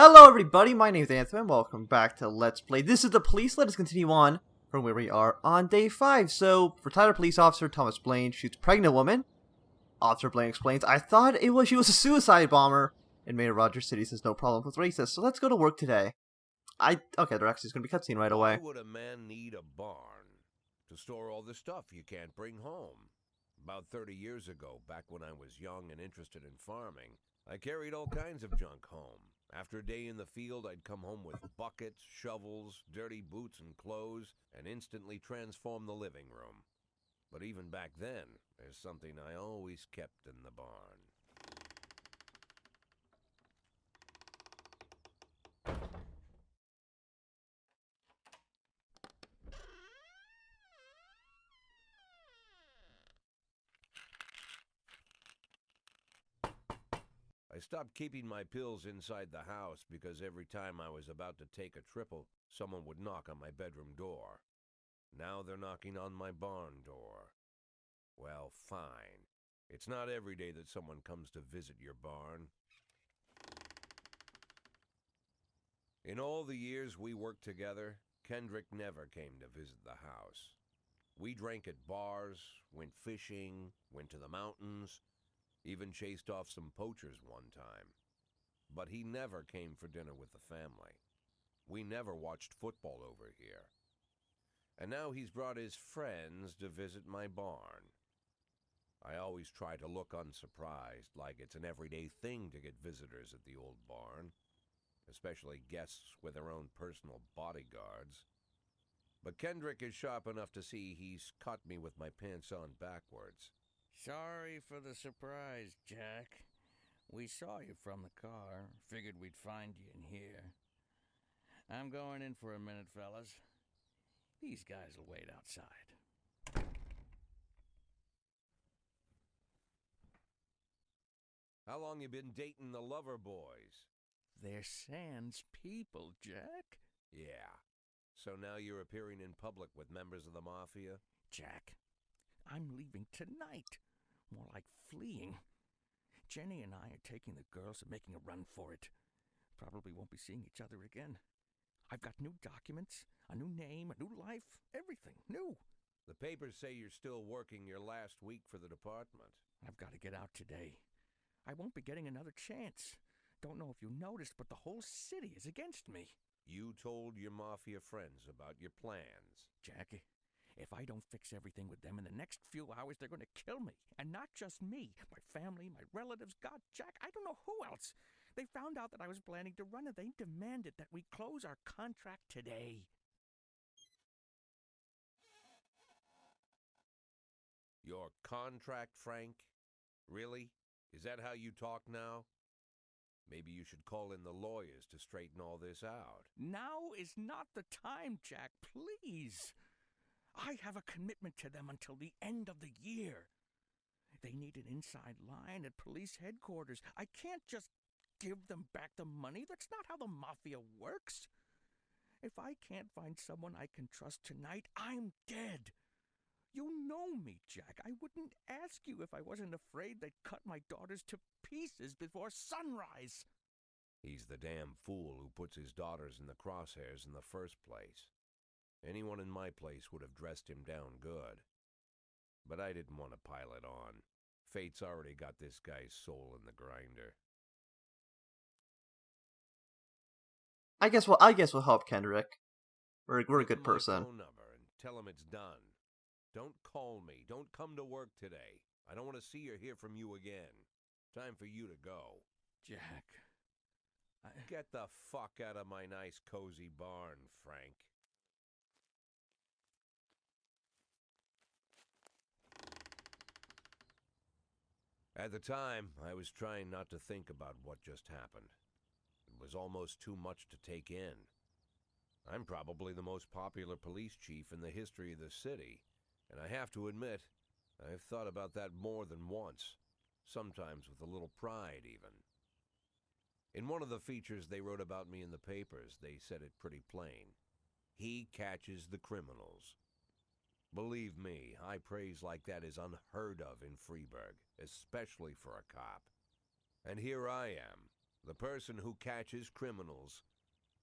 Hello everybody, my name is Anthony and welcome back to Let's Play. This is the police. Let us continue on from where we are on day 5. So, retired police officer Thomas Blaine shoots pregnant woman. Officer Blaine explains, I thought she was a suicide bomber. And Mayor Rogers City says no problem with racist, so let's go to work today. Okay, there actually is going to be a cutscene right away. Why would a man need a barn? To store all the stuff you can't bring home. About 30 years ago, back when I was young and interested in farming, I carried all kinds of junk home. After a day in the field, I'd come home with buckets, shovels, dirty boots and clothes, and instantly transform the living room. But even back then, there's something I always kept in the barn. I stopped keeping my pills inside the house because every time I was about to take a triple, someone would knock on my bedroom door. Now they're knocking on my barn door. Well, fine. It's not every day that someone comes to visit your barn. In all the years we worked together, Kendrick never came to visit the house. We drank at bars, went fishing, went to the mountains, even chased off some poachers one time. But he never came for dinner with the family. We never watched football over here. And now he's brought his friends to visit my barn. I always try to look unsurprised, like it's an everyday thing to get visitors at the old barn, especially guests with their own personal bodyguards. But Kendrick is sharp enough to see he's caught me with my pants on backwards. Sorry for the surprise, Jack. We saw you from the car. Figured we'd find you in here. I'm going in for a minute, fellas. These guys will wait outside. How long you been dating the lover boys? They're Sans people, Jack. Yeah. So now you're appearing in public with members of the Mafia? Jack, I'm leaving tonight. More like fleeing. Jenny and I are taking the girls and making a run for it. Probably won't be seeing each other again. I've got new documents, a new name, a new life, everything new. The papers say you're still working your last week for the department. I've got to get out today. I won't be getting another chance. Don't know if you noticed, but the whole city is against me. You told your Mafia friends about your plans. Jack, if I don't fix everything with them in the next few hours, they're going to kill me. And not just me. My family, my relatives, God, Jack, I don't know who else. They found out that I was planning to run and they demanded that we close our contract today. Your contract, Frank? Really? Is that how you talk now? Maybe you should call in the lawyers to straighten all this out. Now is not the time, Jack, please. I have a commitment to them until the end of the year. They need an inside line at police headquarters. I can't just give them back the money. That's not how the Mafia works. If I can't find someone I can trust tonight, I'm dead. You know me, Jack. I wouldn't ask you if I wasn't afraid they'd cut my daughters to pieces before sunrise. He's the damn fool who puts his daughters in the crosshairs in the first place. Anyone in my place would have dressed him down good. But I didn't want to pile it on. Fate's already got this guy's soul in the grinder. I guess we'll help Kendrick. We're a good person. Give him my phone number and tell him it's done. Don't call me. Don't come to work today. I don't want to see or hear from you again. Time for you to go. Jack, Get the fuck out of my nice cozy barn, Frank. At the time, I was trying not to think about what just happened. It was almost too much to take in. I'm probably the most popular police chief in the history of the city, and I have to admit, I've thought about that more than once, sometimes with a little pride even. In one of the features they wrote about me in the papers, they said it pretty plain. He catches the criminals. Believe me, high praise like that is unheard of in Freeburg, especially for a cop. And here I am, The person who catches criminals.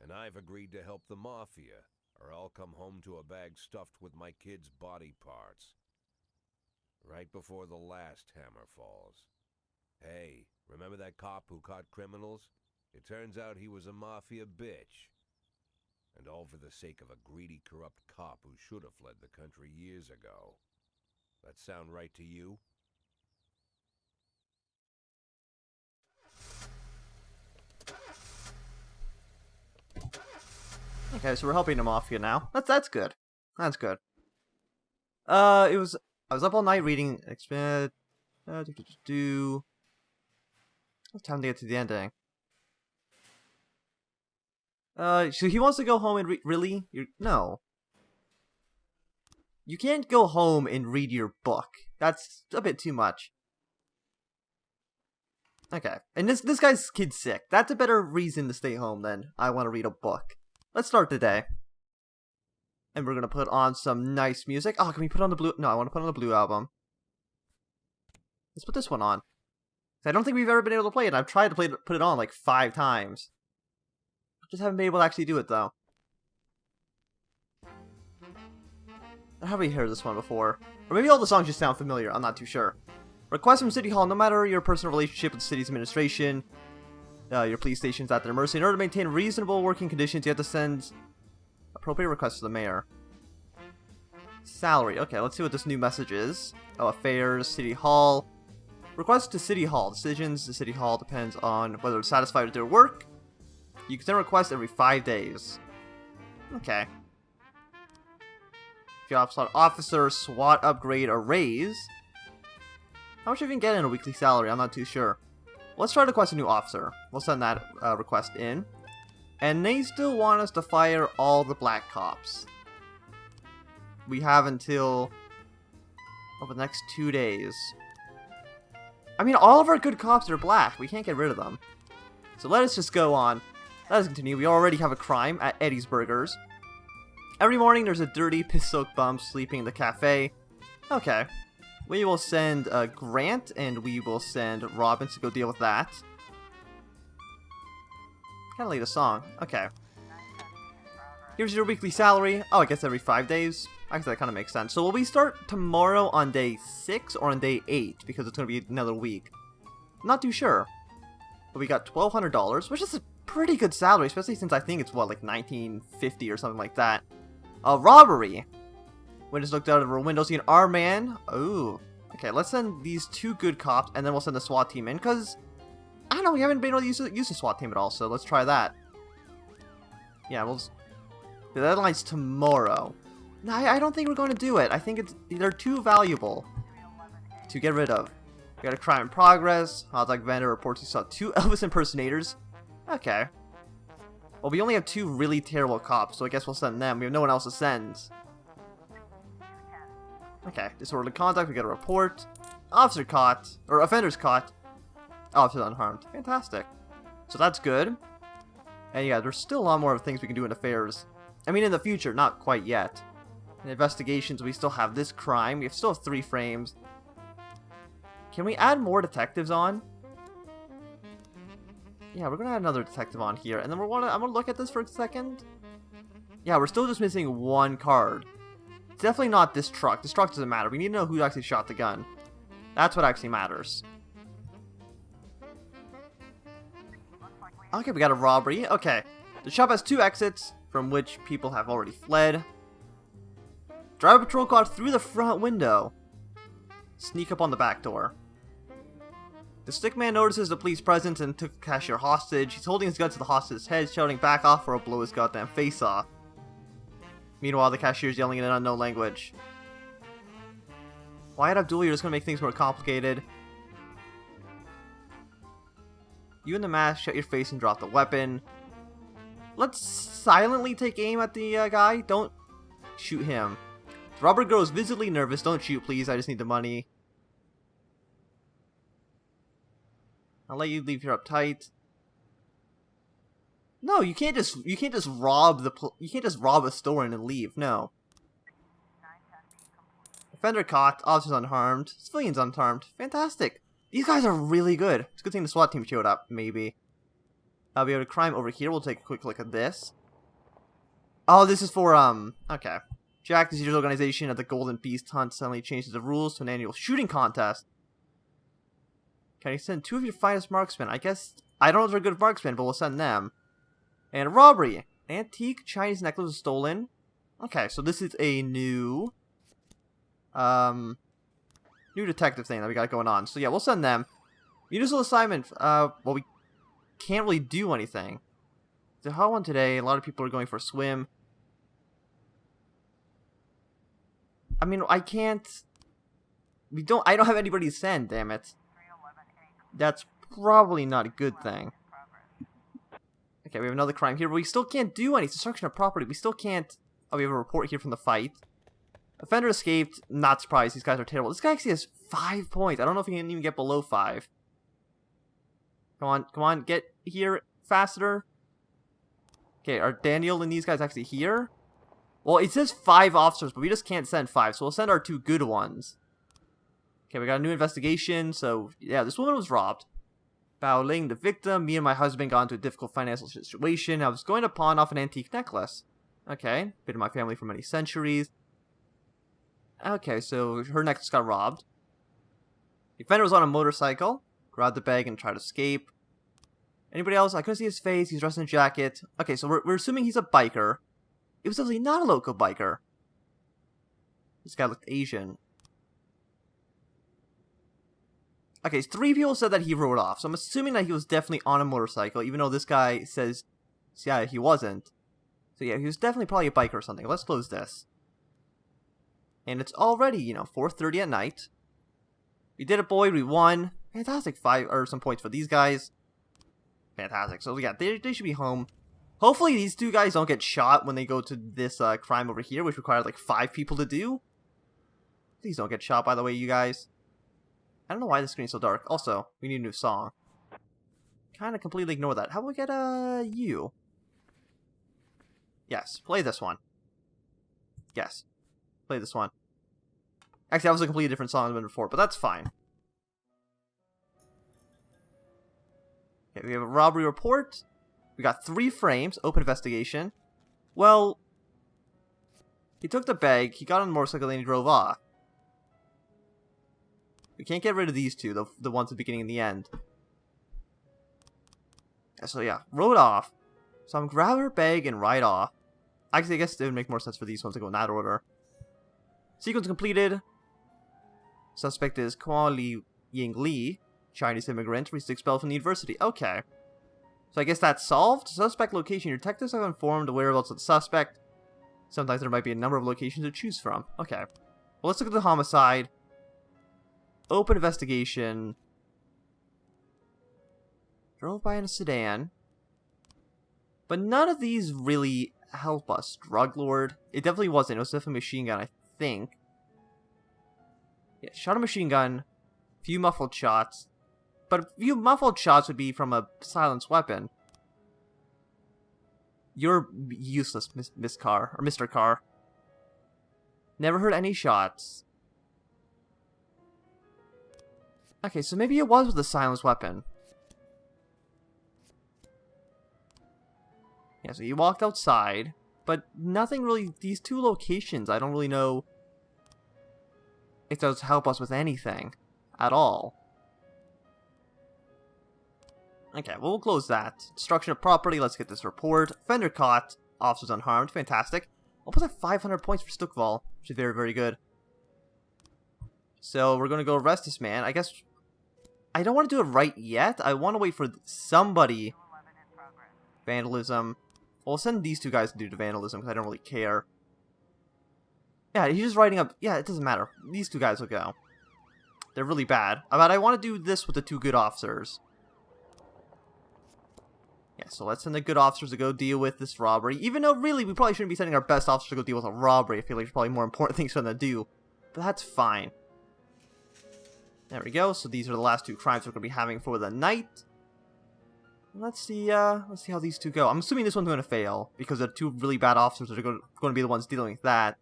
And I've agreed to help the Mafia, or I'll come home to a bag stuffed with my kids' body parts. Right before the last hammer falls. Hey, remember that cop who caught criminals? It turns out he was a Mafia bitch. And all for the sake of a greedy, corrupt cop who should have fled the country years ago. That sound right to you? Okay, so we're helping the Mafia now. That's good. That's good. I was up all night reading Expand. What time to get to the ending? So he wants to go home and really? No. You can't go home and read your book. That's a bit too much. Okay, and this guy's kid's sick. That's a better reason to stay home than I want to read a book. Let's start the day. And we're gonna put on some nice music. Oh, can we put on the blue? No, I want to put on the blue album. Let's put this one on. I don't think we've ever been able to play it. I've tried to put it on like 5 times. Just haven't been able to actually do it though. Have we heard this one before? Or maybe all the songs just sound familiar. I'm not too sure. Request from City Hall. No matter your personal relationship with the city's administration, your police station's at their mercy. In order to maintain reasonable working conditions, you have to send appropriate requests to the mayor. Salary. Okay, let's see what this new message is. Oh, affairs, City Hall. Request to City Hall. Decisions to City Hall depends on whether it's satisfied with their work. You can send a request every 5 days. Okay. Job slot officer, SWAT upgrade, a raise. How much have you been getting in a weekly salary? I'm not too sure. Let's try to request a new officer. We'll send that request in. And they still want us to fire all the black cops. We have until over the next 2 days. I mean, all of our good cops are black. We can't get rid of them. So let us just go on. Let us continue. We already have a crime at Eddie's Burgers. Every morning there's a dirty, piss-soaked bum sleeping in the cafe. Okay. We will send Grant and we will send Robin to go deal with that. Kinda late a song. Okay. Here's your weekly salary. Oh, I guess every 5 days. I guess that kind of makes sense. So will we start tomorrow on day 6 or on day 8? Because it's going to be another week. Not too sure. But we got $1,200, which is a pretty good salary, especially since I think it's, what, like $19.50 or something like that. Robbery. We just looked out of our window, seeing our man. Ooh. Okay, let's send these 2 good cops, and then we'll send the SWAT team in, because I don't know, we haven't been able to use the SWAT team at all, so let's try that. Yeah, we'll just... The deadline's tomorrow. No, I don't think we're going to do it. I think they're too valuable to get rid of. We got a crime in progress. Hot dog vendor reports he saw 2 Elvis impersonators. Okay. Well, we only have 2 really terrible cops, so I guess we'll send them. We have no one else to send. Okay, disorderly conduct, we got a report. Officer caught. Or offenders caught. Officer unharmed. Fantastic. So that's good. And yeah, there's still a lot more things we can do in affairs. I mean, in the future, not quite yet. In investigations, we still have this crime. We still have 3 frames. Can we add more detectives on? Yeah, we're gonna add another detective on here. And then I'm gonna look at this for a second. Yeah, we're still just missing 1 card. It's definitely not this truck. This truck doesn't matter. We need to know who actually shot the gun. That's what actually matters. Okay, we got a robbery. Okay. The shop has 2 exits, from which people have already fled. Drive a patrol car through the front window. Sneak up on the back door. The stickman notices the police presence and took the cashier hostage. He's holding his gun to the hostage's head, shouting, "Back off or I'll blow his goddamn face off." Meanwhile, the cashier's yelling in an unknown language. Wyatt Abdul, you're just gonna make things more complicated. You in the mask, shut your face and drop the weapon. Let's silently take aim at the guy. Don't shoot him. The robber grows visibly nervous. Don't shoot, please. I just need the money. I'll let you leave here uptight. No, you can't just rob a store and then leave. No. Offender caught. Officers unharmed. Civilians unharmed. Fantastic. These guys are really good. It's a good thing the SWAT team showed up. Maybe. We have a crime over here. We'll take a quick look at this. Oh, this is for, okay. Jack, the Caesar's organization at the Golden Beast Hunt suddenly changes the rules to an annual shooting contest. Can you send 2 of your finest marksmen? I guess, I don't know if they're good marksmen, but we'll send them. And robbery. Antique Chinese necklace was stolen. Okay, so this is a new detective thing that we got going on. So yeah, we'll send them. Municipal assignment, well, we can't really do anything. It's a hot one today. A lot of people are going for a swim. I mean, I don't have anybody to send, damn it. That's probably not a good thing. Okay, we have another crime here, but we still can't do any destruction of property. We still can't... Oh, we have a report here from the fight. Offender escaped. Not surprised. These guys are terrible. This guy actually has 5 points. I don't know if he can even get below 5. Come on, get here faster. Okay, are Daniel and these guys actually here? Well, it says 5 officers, but we just can't send 5, so we'll send our 2 good ones. Okay, we got a new investigation, so, yeah, this woman was robbed. Bowling the victim, me and my husband got into a difficult financial situation. I was going to pawn off an antique necklace. Okay, been in my family for many centuries. Okay, so her necklace got robbed. The offender was on a motorcycle, grabbed the bag and tried to escape. Anybody else? I couldn't see his face. He's dressed in a jacket. Okay, so we're assuming he's a biker. It was definitely not a local biker. This guy looked Asian. Okay, so 3 people said that he rode off, so I'm assuming that he was definitely on a motorcycle, even though this guy says, yeah, he wasn't. So yeah, he was definitely probably a biker or something. Let's close this. And it's already, 4:30 at night. We did it, boy. We won. Fantastic. 5 or some points for these guys. Fantastic. So yeah, they should be home. Hopefully these 2 guys don't get shot when they go to this crime over here, which requires like 5 people to do. Please don't get shot, by the way, you guys. I don't know why the screen's so dark. Also, we need a new song. Kind of completely ignore that. How about we get you? Yes, play this one. Yes, play this one. Actually, that was a completely different song than before, but that's fine. Okay, we have a robbery report. We got 3 frames. Open investigation. Well, he took the bag, he got on the motorcycle, and he drove off. We can't get rid of these 2, the ones at the beginning and the end. So yeah, rode off. So I'm grab her bag and ride off. Actually, I guess it would make more sense for these ones to go in that order. Sequence completed. Suspect is Kwon Ying Lee, Chinese immigrant, recently expelled from the university. Okay. So I guess that's solved. Suspect location. Your detectives have informed the whereabouts of the suspect. Sometimes there might be a number of locations to choose from. Okay. Well, let's look at the homicide. Open investigation. Drove by in a sedan. But none of these really help us. Drug lord. It definitely wasn't. It was definitely a machine gun, I think. Yeah, shot a machine gun. Few muffled shots. But a few muffled shots would be from a silenced weapon. You're useless, Miss Carr. Or Mr. Carr. Never heard any shots. Okay, so maybe it was with a silenced weapon. Yeah, so he walked outside. But nothing really... These 2 locations, I don't really know if those help us with anything. At all. Okay, well, we'll close that. Destruction of property, let's get this report. Offender caught. Officers unharmed. Fantastic. I'll put that 500 points for Stuckval, which is very, very good. So, we're going to go arrest this man. I guess... I don't want to do it right yet. I want to wait for somebody. Vandalism. Well, we'll send these 2 guys to do the vandalism, because I don't really care. Yeah, he's just writing up... Yeah, it doesn't matter. These 2 guys will go. They're really bad. But I want to do this with the 2 good officers. Yeah, so let's send the good officers to go deal with this robbery. Even though, really, we probably shouldn't be sending our best officers to go deal with a robbery. I feel like there's probably more important things for them to do. But that's fine. There we go. So these are the last 2 crimes we're going to be having for the night. Let's see how these 2 go. I'm assuming this one's going to fail, because the 2 really bad officers are going to be the ones dealing with that.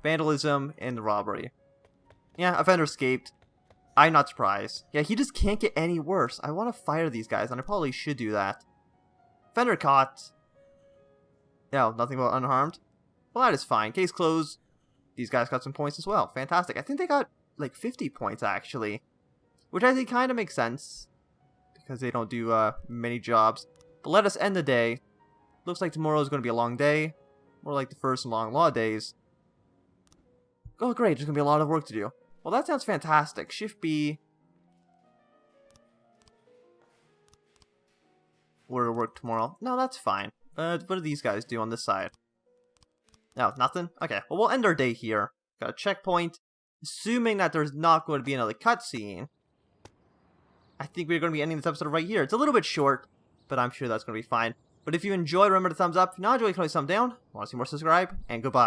Vandalism and the robbery. Yeah, offender escaped. I'm not surprised. Yeah, he just can't get any worse. I want to fire these guys, and I probably should do that. Fender caught. No, nothing but unharmed. Well, that is fine. Case closed. These guys got some points as well. Fantastic. I think they got like 50 points actually, which I think kind of makes sense because they don't do many jobs. But let us end the day. Looks like tomorrow is going to be a long day, more like the first long law days. Oh, great! There's going to be a lot of work to do. Well, that sounds fantastic. Shift B. Where to work tomorrow? No, that's fine. What do these guys do on this side? No, nothing? Okay, well, we'll end our day here. Got a checkpoint. Assuming that there's not going to be another cutscene, I think we're going to be ending this episode right here. It's a little bit short, but I'm sure that's going to be fine. But if you enjoyed, remember to thumbs up. If you not enjoyed, you can always thumb down. Want to see more, subscribe, and goodbye.